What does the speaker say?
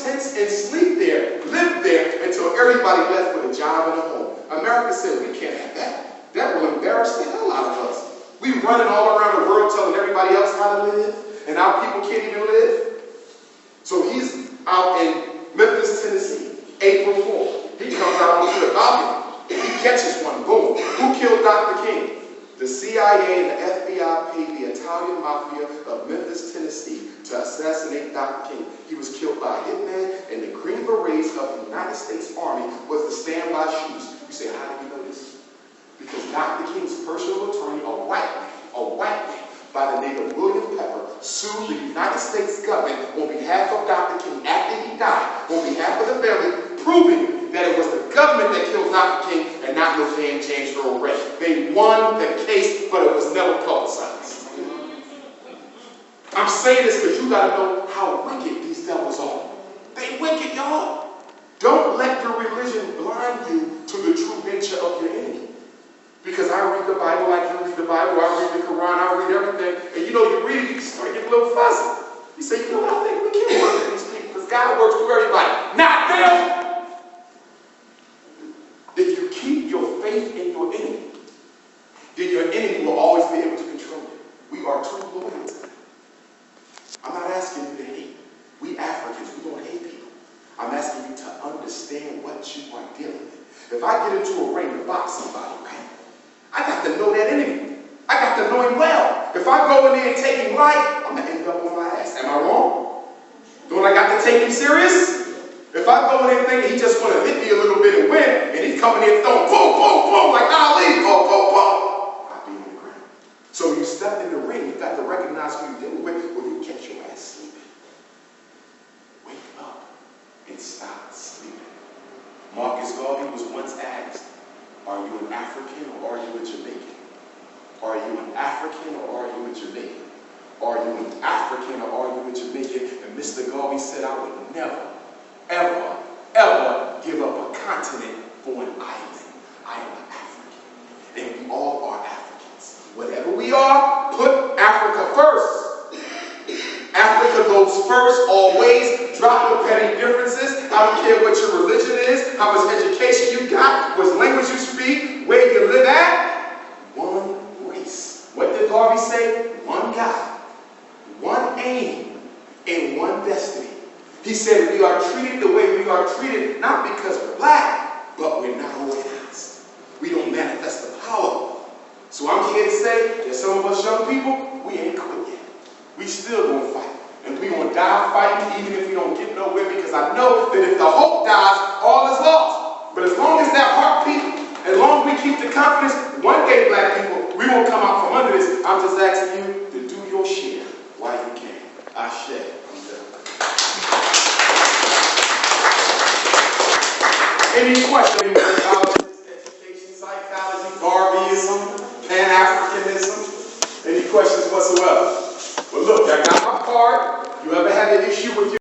tents and sleep there, live there until everybody left with a job and a home. America said, we can't have that. That will embarrass the hell out of us. We running all around the world telling everybody else how to live, and our people can't even live. So he's out in Memphis, Tennessee, April 4th. He comes out onto the balcony. He catches one. Boom. Who killed Dr. King? The CIA and the FBI paid the Italian mafia of Memphis, Tennessee to assassinate Dr. King. He was killed by a hitman, and the Green Berets of the United States Army was the standby shoes. You say, how do you know this? Because Dr. King's personal attorney, a white man by the name of William Pepper, sued the United States government on behalf of Dr. King after he died, on behalf of the family, proving that it was the government that killed Dr. King and not no damn James Earl Ray. They won the case, but it was never publicized. I'm saying this because you got to know how wicked these devils are. They wicked, y'all. Don't let your religion blind you to the true nature of your enemy. Because I read the Bible like you read the Bible, I read the Quran, I read everything, and you know, you read it, you start getting a little fuzzy. You say, you know what, I think we can work with these people because God works through everybody. Not them! If you keep your faith in your enemy, then your enemy will always be able to control you. We are too loyal to them. I'm not asking you to hate. We Africans, we don't hate people. I'm asking you to understand what you are dealing with. If I get into a ring to box somebody, right? I got to know that enemy. I got to know him well. If I go in there and take him light, I'm going to end up on my ass. Am I wrong? Don't I got to take him serious? If I go in there thinking he just want to hit me a little bit and win, and he's coming in throwing boom, boom, boom, like Ali, boom, boom, boom, I'll be on the ground. So you step in the ring, you got to recognize who you're dealing with, or you catch your ass sleeping. Wake up and stop sleeping. Marcus Garvey was once asked, are you an African or are you a Jamaican? Are you an African or are you a Jamaican? Are you an African or are you a Jamaican? And Mr. Garvey said, I would never, ever, ever give up a continent for an island. I am an African. And we all are Africans. Whatever we are, put Africa first. Africa goes first, always. Drop your petty differences. I don't care what your religion is, how much education you got, what language you speak, where you live at. One race. What did Garvey say? One God, one aim, and one destiny. He said we are treated the way we are treated, not because we're black, but we're not organized. We don't manifest the power. So I'm here to say that some of us young people, we ain't quit yet. We still gonna fight. And we gonna die fighting even if we don't get nowhere, because I know that if the hope dies, all is lost. But as long as that heart beats, as long as we keep the confidence, one day, black people, we won't come out from under this. I'm just asking you to do your share while you can. I share. I'm done. Any questions? Education, psychology, Garveyism, Pan-Africanism? Any questions whatsoever? Well, look, I got my card. You ever had an issue with your